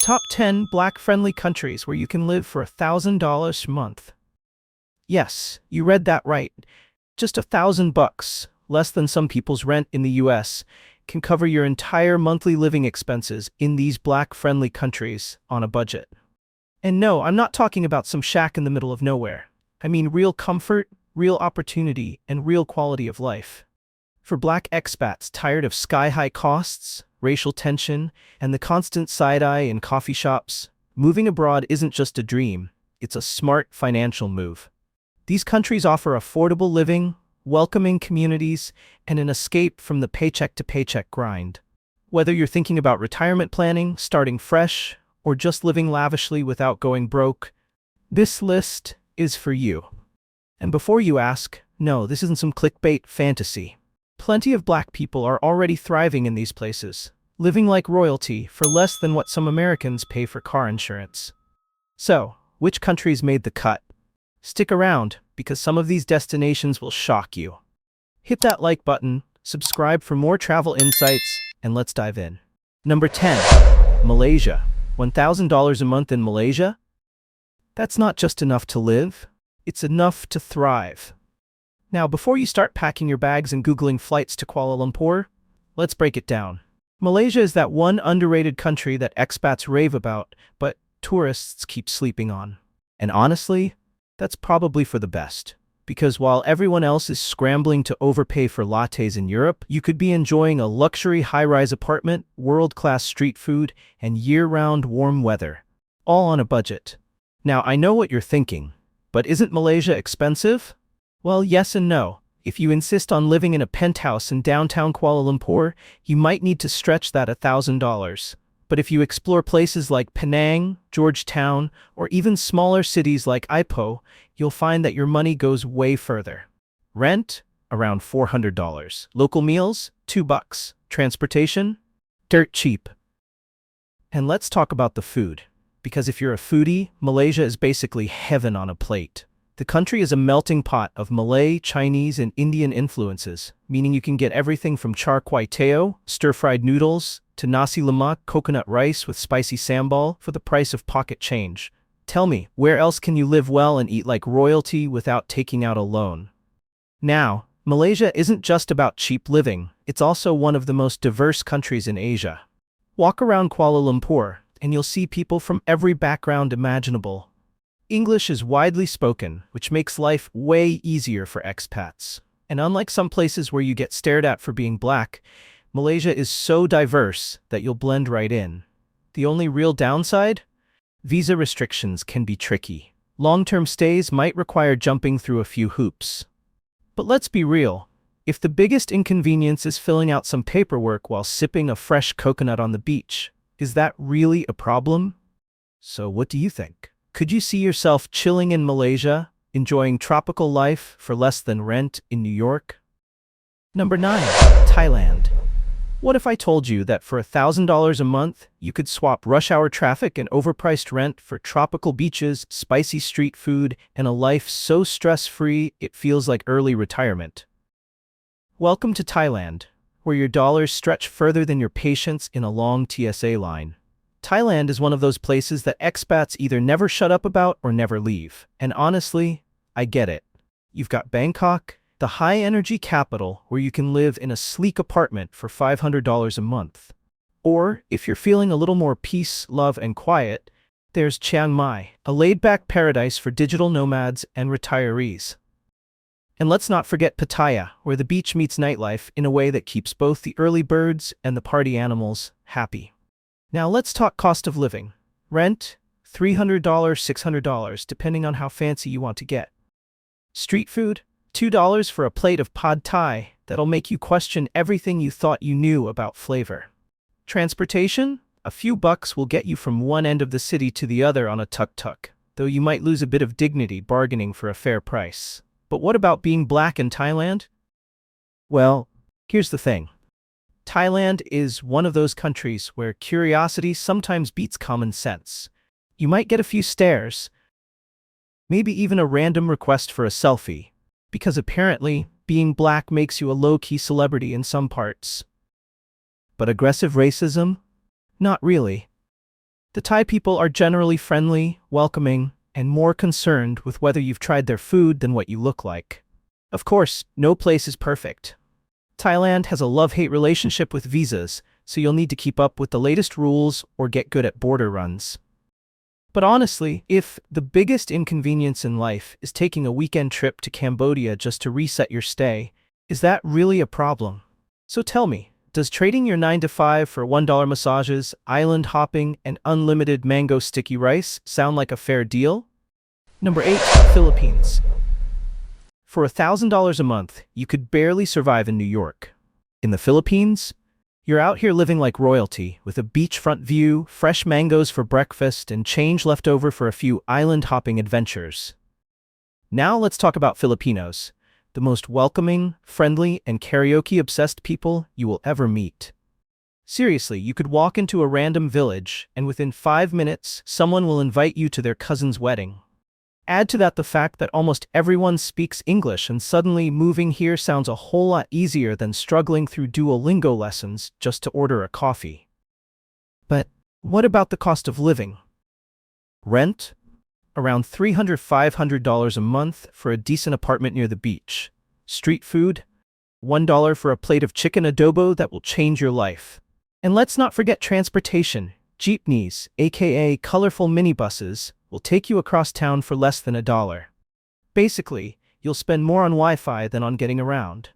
Top 10 black-friendly countries where you can live for $1,000 a month. Yes, you read that right. Just $1,000, less than some people's rent in the US, can cover your entire monthly living expenses in these black-friendly countries on a budget. And no, I'm not talking about some shack in the middle of nowhere. I mean real comfort, real opportunity, and real quality of life. For black expats tired of sky-high costs, racial tension, and the constant side-eye in coffee shops, moving abroad isn't just a dream, it's a smart financial move. These countries offer affordable living, welcoming communities, and an escape from the paycheck-to-paycheck grind. Whether you're thinking about retirement planning, starting fresh, or just living lavishly without going broke, this list is for you. And before you ask, no, this isn't some clickbait fantasy. Plenty of black people are already thriving in these places, living like royalty for less than what some Americans pay for car insurance. So, which countries made the cut? Stick around, because some of these destinations will shock you. Hit that like button, subscribe for more travel insights, and let's dive in. Number 10. Malaysia. $1,000 a month in Malaysia? That's not just enough to live, it's enough to thrive. Now, before you start packing your bags and Googling flights to Kuala Lumpur, let's break it down. Malaysia is that one underrated country that expats rave about, but tourists keep sleeping on. And honestly, that's probably for the best. Because while everyone else is scrambling to overpay for lattes in Europe, you could be enjoying a luxury high-rise apartment, world-class street food, and year-round warm weather. All on a budget. Now, I know what you're thinking, but isn't Malaysia expensive? Well, yes and no. If you insist on living in a penthouse in downtown Kuala Lumpur, you might need to stretch that $1,000. But if you explore places like Penang, Georgetown, or even smaller cities like Ipoh, you'll find that your money goes way further. Rent? Around $400. Local meals? $2. Transportation? Dirt cheap. And let's talk about the food. Because if you're a foodie, Malaysia is basically heaven on a plate. The country is a melting pot of Malay, Chinese, and Indian influences, meaning you can get everything from char kway teow, stir-fried noodles, to nasi lemak, coconut rice with spicy sambal for the price of pocket change. Tell me, where else can you live well and eat like royalty without taking out a loan? Now, Malaysia isn't just about cheap living, it's also one of the most diverse countries in Asia. Walk around Kuala Lumpur, and you'll see people from every background imaginable. English is widely spoken, which makes life way easier for expats. And unlike some places where you get stared at for being black, Malaysia is so diverse that you'll blend right in. The only real downside? Visa restrictions can be tricky. Long-term stays might require jumping through a few hoops. But let's be real. If the biggest inconvenience is filling out some paperwork while sipping a fresh coconut on the beach, is that really a problem? So what do you think? Could you see yourself chilling in Malaysia, enjoying tropical life for less than rent in New York? Number 9. Thailand. What if I told you that for $1,000 a month, you could swap rush hour traffic and overpriced rent for tropical beaches, spicy street food, and a life so stress-free it feels like early retirement? Welcome to Thailand, where your dollars stretch further than your patience in a long TSA line. Thailand is one of those places that expats either never shut up about or never leave. And honestly, I get it. You've got Bangkok, the high-energy capital where you can live in a sleek apartment for $500 a month. Or, if you're feeling a little more peace, love, and quiet, there's Chiang Mai, a laid-back paradise for digital nomads and retirees. And let's not forget Pattaya, where the beach meets nightlife in a way that keeps both the early birds and the party animals happy. Now let's talk cost of living. Rent? $300, $600, depending on how fancy you want to get. Street food? $2 for a plate of pad thai that'll make you question everything you thought you knew about flavor. Transportation? A few bucks will get you from one end of the city to the other on a tuk-tuk, though you might lose a bit of dignity bargaining for a fair price. But what about being black in Thailand? Well, here's the thing. Thailand is one of those countries where curiosity sometimes beats common sense. You might get a few stares, maybe even a random request for a selfie, because apparently being black makes you a low-key celebrity in some parts. But aggressive racism? Not really. The Thai people are generally friendly, welcoming, and more concerned with whether you've tried their food than what you look like. Of course, no place is perfect. Thailand has a love-hate relationship with visas, so you'll need to keep up with the latest rules or get good at border runs. But honestly, if the biggest inconvenience in life is taking a weekend trip to Cambodia just to reset your stay, is that really a problem? So tell me, does trading your 9 to 5 for $1 massages, island hopping, and unlimited mango sticky rice sound like a fair deal? Number 8. Philippines. For $1,000 a month, you could barely survive in New York. In the Philippines, you're out here living like royalty, with a beachfront view, fresh mangoes for breakfast, and change left over for a few island-hopping adventures. Now let's talk about Filipinos, the most welcoming, friendly, and karaoke-obsessed people you will ever meet. Seriously, you could walk into a random village, and within 5 minutes, someone will invite you to their cousin's wedding. Add to that the fact that almost everyone speaks English, and suddenly moving here sounds a whole lot easier than struggling through Duolingo lessons just to order a coffee. But what about the cost of living? Rent? Around $300–500 a month for a decent apartment near the beach. Street food? $1 for a plate of chicken adobo that will change your life. And let's not forget transportation. Jeepneys, aka colorful minibuses, will take you across town for less than $1. Basically, you'll spend more on Wi-Fi than on getting around.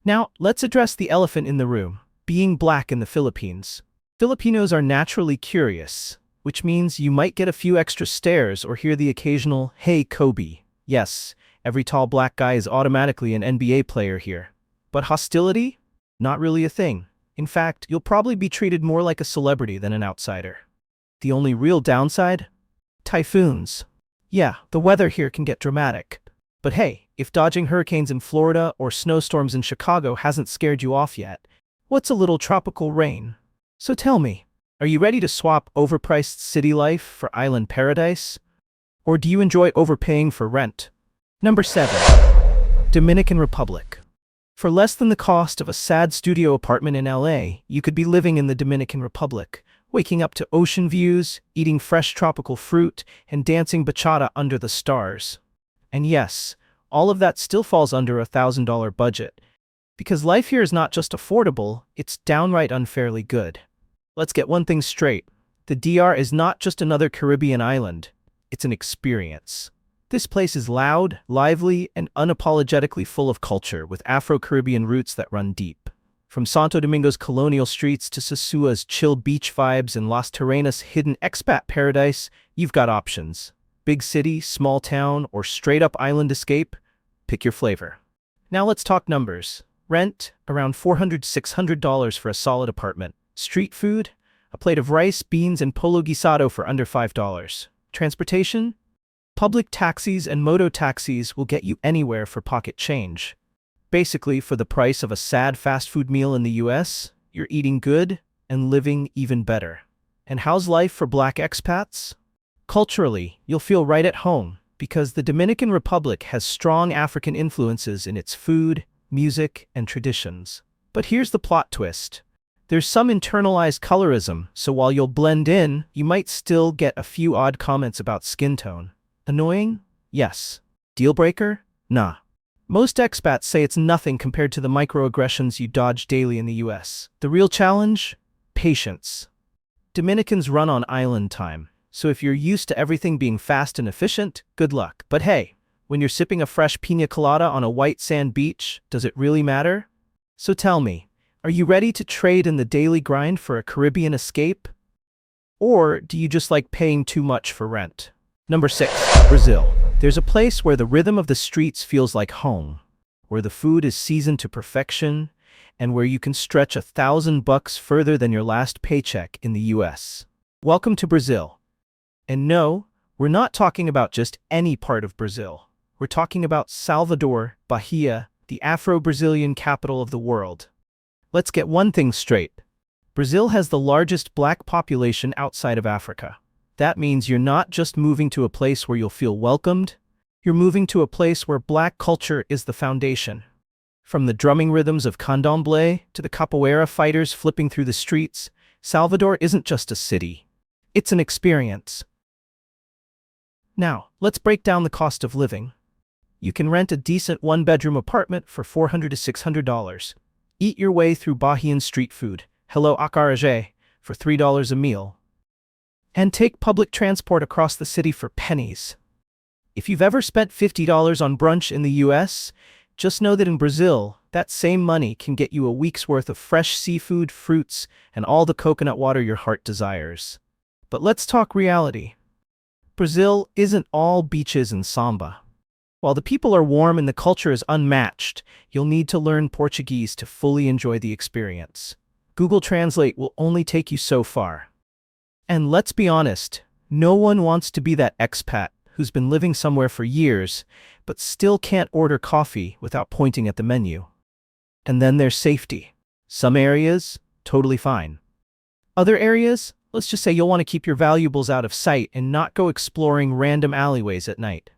Now, let's address the elephant in the room, being black in the Philippines. Filipinos are naturally curious, which means you might get a few extra stares or hear the occasional, "Hey, Kobe." Yes, every tall black guy is automatically an NBA player here. But hostility? Not really a thing. In fact, you'll probably be treated more like a celebrity than an outsider. The only real downside? Typhoons. Yeah, the weather here can get dramatic. But hey, if dodging hurricanes in Florida or snowstorms in Chicago hasn't scared you off yet, what's a little tropical rain? So tell me, are you ready to swap overpriced city life for island paradise? Or do you enjoy overpaying for rent? Number 7. Dominican Republic. For less than the cost of a sad studio apartment in LA, you could be living in the Dominican Republic, waking up to ocean views, eating fresh tropical fruit, and dancing bachata under the stars. And yes, all of that still falls under a $1,000 budget. Because life here is not just affordable, it's downright unfairly good. Let's get one thing straight. The DR is not just another Caribbean island. It's an experience. This place is loud, lively, and unapologetically full of culture, with Afro-Caribbean roots that run deep. From Santo Domingo's colonial streets to Sosua's chill beach vibes and Las Terrenas' hidden expat paradise, you've got options. Big city, small town, or straight-up island escape? Pick your flavor. Now let's talk numbers. Rent, around $400–600 for a solid apartment. Street food, a plate of rice, beans, and polo guisado for under $5. Transportation? Public taxis and moto taxis will get you anywhere for pocket change. Basically, for the price of a sad fast food meal in the US, you're eating good and living even better. And how's life for black expats? Culturally, you'll feel right at home, because the Dominican Republic has strong African influences in its food, music, and traditions. But here's the plot twist. There's some internalized colorism, so while you'll blend in, you might still get a few odd comments about skin tone. Annoying? Yes. Deal breaker? Nah. Most expats say it's nothing compared to the microaggressions you dodge daily in the US. The real challenge? Patience. Dominicans run on island time, so if you're used to everything being fast and efficient, good luck. But hey, when you're sipping a fresh piña colada on a white sand beach, does it really matter? So tell me, are you ready to trade in the daily grind for a Caribbean escape? Or do you just like paying too much for rent? Number 6. Brazil. There's a place where the rhythm of the streets feels like home, where the food is seasoned to perfection, and where you can stretch $1,000 further than your last paycheck in the US. Welcome to Brazil. And no, we're not talking about just any part of Brazil. We're talking about Salvador, Bahia, the Afro-Brazilian capital of the world. Let's get one thing straight. Brazil has the largest black population outside of Africa. That means you're not just moving to a place where you'll feel welcomed, you're moving to a place where black culture is the foundation. From the drumming rhythms of candomblé to the capoeira fighters flipping through the streets, Salvador isn't just a city. It's an experience. Now, let's break down the cost of living. You can rent a decent one-bedroom apartment for $400 to $600. Eat your way through Bahian street food, hello acarajé, for $3 a meal. And take public transport across the city for pennies. If you've ever spent $50 on brunch in the US, just know that in Brazil, that same money can get you a week's worth of fresh seafood, fruits, and all the coconut water your heart desires. But let's talk reality. Brazil isn't all beaches and samba. While the people are warm and the culture is unmatched, you'll need to learn Portuguese to fully enjoy the experience. Google Translate will only take you so far. And let's be honest, no one wants to be that expat who's been living somewhere for years, but still can't order coffee without pointing at the menu. And then there's safety. Some areas, totally fine. Other areas, let's just say you'll want to keep your valuables out of sight and not go exploring random alleyways at night.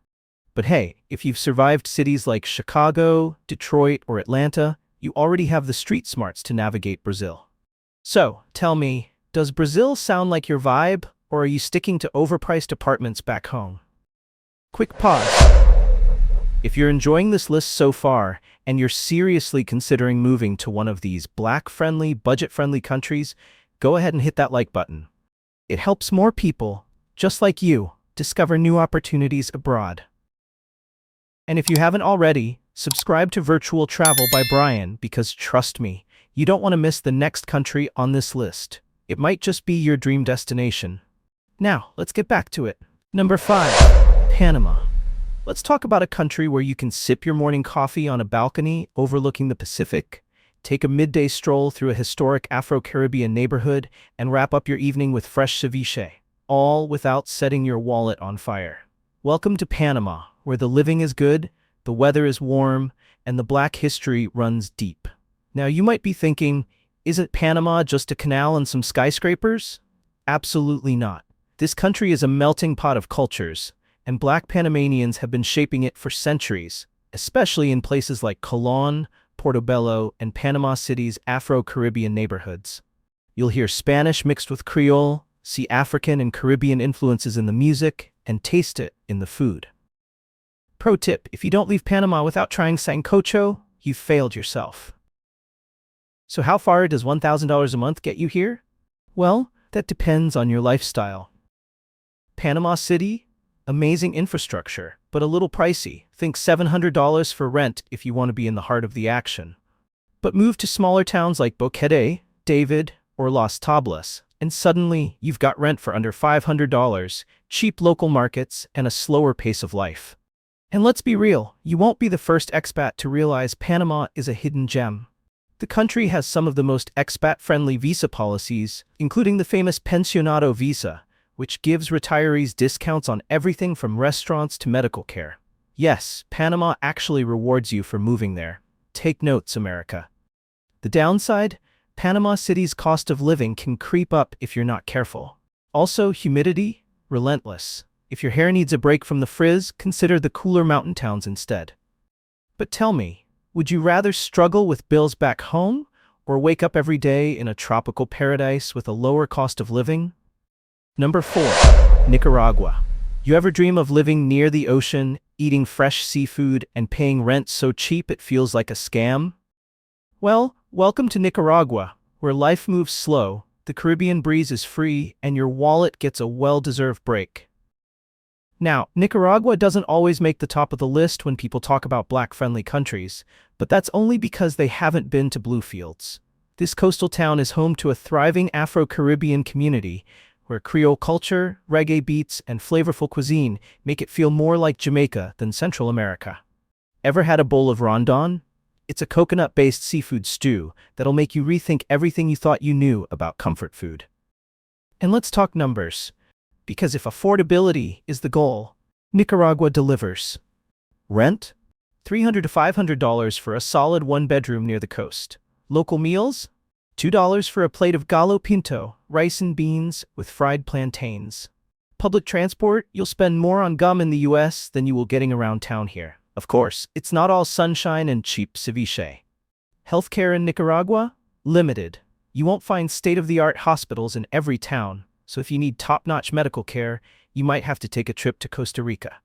But hey, if you've survived cities like Chicago, Detroit, or Atlanta, you already have the street smarts to navigate Brazil. So, tell me, does Brazil sound like your vibe, or are you sticking to overpriced apartments back home? Quick pause. If you're enjoying this list so far, and you're seriously considering moving to one of these Black-friendly, budget-friendly countries, go ahead and hit that like button. It helps more people, just like you, discover new opportunities abroad. And if you haven't already, subscribe to Virtual Travel by Brian because trust me, you don't want to miss the next country on this list. It might just be your dream destination. Now, let's get back to it. Number 5. Panama. Let's talk about a country where you can sip your morning coffee on a balcony overlooking the Pacific, take a midday stroll through a historic Afro-Caribbean neighborhood, and wrap up your evening with fresh ceviche, all without setting your wallet on fire. Welcome to Panama, where the living is good, the weather is warm, and the Black history runs deep. Now you might be thinking, isn't Panama just a canal and some skyscrapers? Absolutely not. This country is a melting pot of cultures, and Black Panamanians have been shaping it for centuries, especially in places like Colón, Portobelo, and Panama City's Afro-Caribbean neighborhoods. You'll hear Spanish mixed with Creole, see African and Caribbean influences in the music, and taste it in the food. Pro tip, if you don't leave Panama without trying sancocho, you've failed yourself. So how far does $1,000 a month get you here? Well, that depends on your lifestyle. Panama City? Amazing infrastructure, but a little pricey. Think $700 for rent if you want to be in the heart of the action. But move to smaller towns like Boquete, David, or Las Tablas, and suddenly you've got rent for under $500, cheap local markets, and a slower pace of life. And let's be real, you won't be the first expat to realize Panama is a hidden gem. The country has some of the most expat-friendly visa policies, including the famous Pensionado visa, which gives retirees discounts on everything from restaurants to medical care. Yes, Panama actually rewards you for moving there. Take notes, America. The downside? Panama City's cost of living can creep up if you're not careful. Also, humidity? Relentless. If your hair needs a break from the frizz, consider the cooler mountain towns instead. But tell me, would you rather struggle with bills back home, or wake up every day in a tropical paradise with a lower cost of living? Number 4. Nicaragua. You ever dream of living near the ocean, eating fresh seafood, and paying rent so cheap it feels like a scam? Well, welcome to Nicaragua, where life moves slow, the Caribbean breeze is free, and your wallet gets a well-deserved break. Now, Nicaragua doesn't always make the top of the list when people talk about Black-friendly countries, but that's only because they haven't been to blue fields. This coastal town is home to a thriving Afro-Caribbean community, where Creole culture, reggae beats, and flavorful cuisine make it feel more like Jamaica than Central America. Ever had a bowl of rondon? It's a coconut-based seafood stew that'll make you rethink everything you thought you knew about comfort food. And let's talk numbers, because if affordability is the goal, Nicaragua delivers. Rent? $300 to $500 for a solid one-bedroom near the coast. Local meals? $2 for a plate of gallo pinto, rice and beans with fried plantains. Public transport, you'll spend more on gum in the US than you will getting around town here. Of course, it's not all sunshine and cheap ceviche. Healthcare in Nicaragua? Limited. You won't find state-of-the-art hospitals in every town, So if you need top-notch medical care, you might have to take a trip to Costa Rica.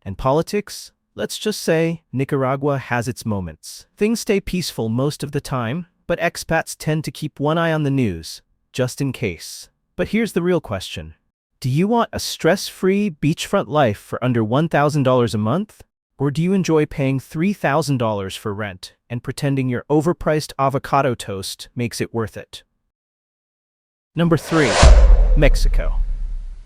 And politics? Let's just say Nicaragua has its moments. Things stay peaceful most of the time, but expats tend to keep one eye on the news, just in case. But here's the real question. Do you want a stress-free beachfront life for under $1,000 a month? Or do you enjoy paying $3,000 for rent and pretending your overpriced avocado toast makes it worth it? Number 3. Mexico.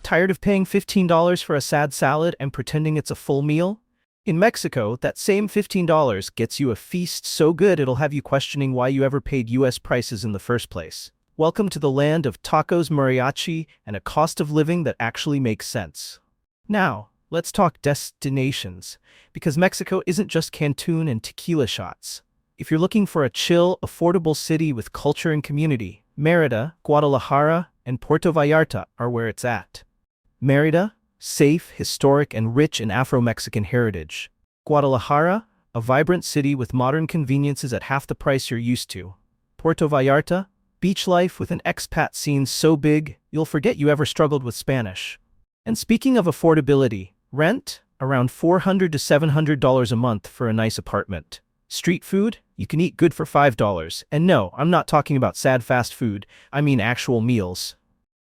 Tired of paying $15 for a sad salad and pretending it's a full meal? In Mexico, that same $15 gets you a feast so good it'll have you questioning why you ever paid US prices in the first place. Welcome to the land of tacos, mariachi, and a cost of living that actually makes sense. Now, let's talk destinations, because Mexico isn't just Cancun and tequila shots. If you're looking for a chill, affordable city with culture and community, Mérida, Guadalajara, and Puerto Vallarta are where it's at. Mérida, safe, historic, and rich in Afro-Mexican heritage. Guadalajara, a vibrant city with modern conveniences at half the price you're used to. Puerto Vallarta, beach life with an expat scene so big, you'll forget you ever struggled with Spanish. And speaking of affordability, rent? Around $400 to $700 a month for a nice apartment. Street food? You can eat good for $5. And no, I'm not talking about sad fast food, I mean actual meals.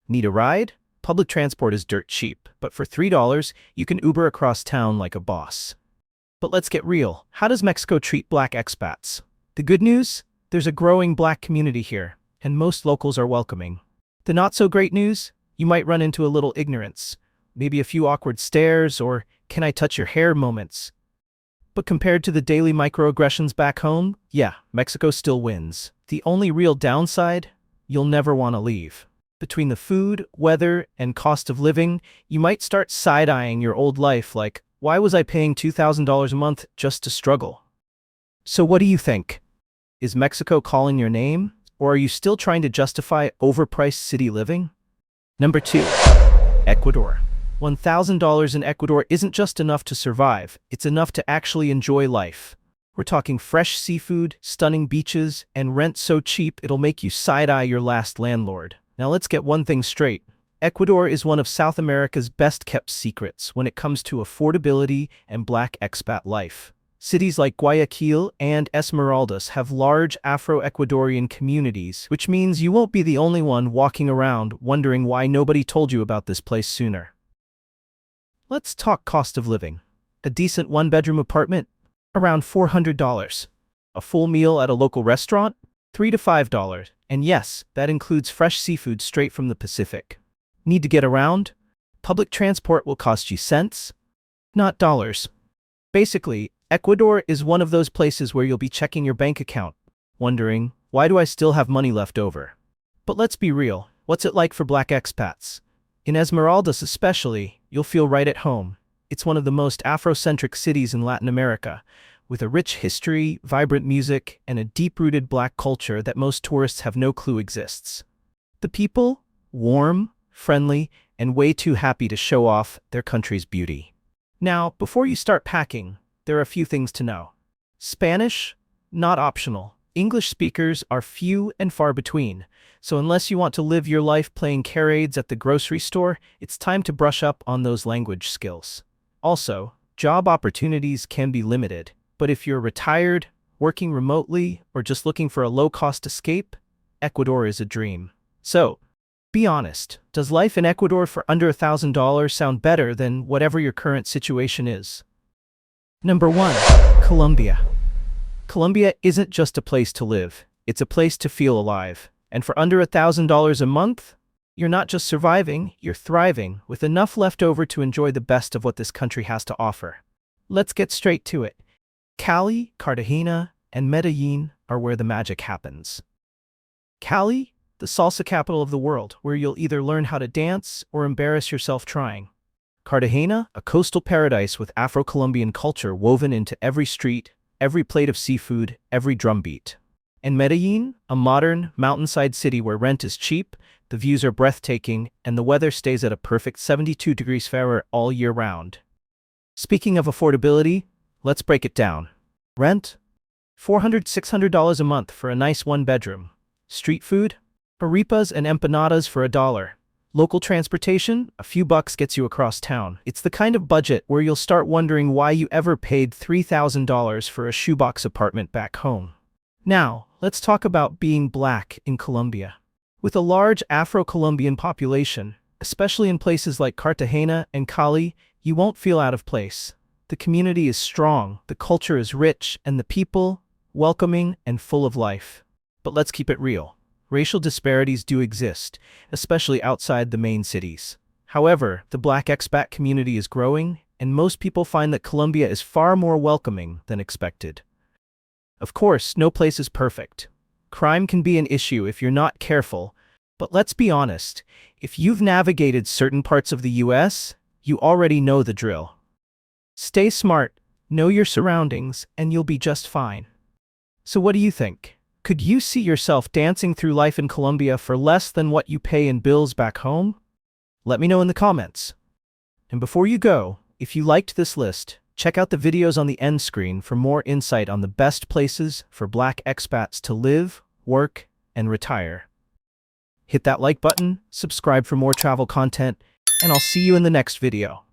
Need a ride? Public transport is dirt cheap, but for $3, you can Uber across town like a boss. But let's get real. How does Mexico treat black expats? The good news? There's a growing black community here, and most locals are welcoming. The not-so-great news? You might run into a little ignorance, maybe a few awkward stares or "can I touch your hair" moments. But compared to the daily microaggressions back home, yeah, Mexico still wins. The only real downside? You'll never want to leave. Between the food, weather, and cost of living, you might start side-eyeing your old life like, why was I paying $2,000 a month just to struggle? So what do you think? Is Mexico calling your name? Or are you still trying to justify overpriced city living? Number 2. Ecuador. $1,000 in Ecuador isn't just enough to survive, it's enough to actually enjoy life. We're talking fresh seafood, stunning beaches, and rent so cheap it'll make you side-eye your last landlord. Now let's get one thing straight. Ecuador is one of South America's best-kept secrets when it comes to affordability and black expat life. Cities like Guayaquil and Esmeraldas have large Afro-Ecuadorian communities, which means you won't be the only one walking around wondering why nobody told you about this place sooner. Let's talk cost of living. A decent one-bedroom apartment? Around $400. A full meal at a local restaurant? $3 to $5. And yes, that includes fresh seafood straight from the Pacific. Need to get around? Public transport will cost you cents, not dollars. Basically, Ecuador is one of those places where you'll be checking your bank account, wondering, why do I still have money left over? But let's be real, what's it like for black expats? In Esmeraldas especially, you'll feel right at home. It's one of the most Afrocentric cities in Latin America, with a rich history, vibrant music, and a deep-rooted black culture that most tourists have no clue exists. The people? Warm, friendly, and way too happy to show off their country's beauty. Now, before you start packing, there are a few things to know. Spanish? Not optional. English speakers are few and far between, so unless you want to live your life playing charades at the grocery store, it's time to brush up on those language skills. Also, job opportunities can be limited. But if you're retired, working remotely, or just looking for a low-cost escape, Ecuador is a dream. So, be honest, does life in Ecuador for under $1,000 sound better than whatever your current situation is? Number 1. Colombia. Colombia isn't just a place to live, it's a place to feel alive. And for under $1,000 a month, you're not just surviving, you're thriving, with enough left over to enjoy the best of what this country has to offer. Let's get straight to it. Cali, Cartagena, and Medellin are where the magic happens. Cali, the salsa capital of the world, where you'll either learn how to dance or embarrass yourself trying. Cartagena, a coastal paradise with Afro-Colombian culture woven into every street, every plate of seafood, every drumbeat. And Medellin, a modern, mountainside city where rent is cheap, the views are breathtaking, and the weather stays at a perfect 72 degrees Fahrenheit all year round. Speaking of affordability, let's break it down. Rent? $400 to $600 a month for a nice one-bedroom. Street food? Arepas and empanadas for $1. Local transportation, a few bucks gets you across town. It's the kind of budget where you'll start wondering why you ever paid $3,000 for a shoebox apartment back home. Now, let's talk about being black in Colombia. With a large Afro-Colombian population, especially in places like Cartagena and Cali, you won't feel out of place. The community is strong, the culture is rich, and the people, welcoming and full of life. But let's keep it real. Racial disparities do exist, especially outside the main cities. However, the black expat community is growing, and most people find that Colombia is far more welcoming than expected. Of course, no place is perfect. Crime can be an issue if you're not careful, but let's be honest, if you've navigated certain parts of the US, you already know the drill. Stay smart, know your surroundings, and you'll be just fine. So what do you think? Could you see yourself dancing through life in Colombia for less than what you pay in bills back home? Let me know in the comments. And before you go, if you liked this list, check out the videos on the end screen for more insight on the best places for black expats to live, work, and retire. Hit that like button, subscribe for more travel content, and I'll see you in the next video.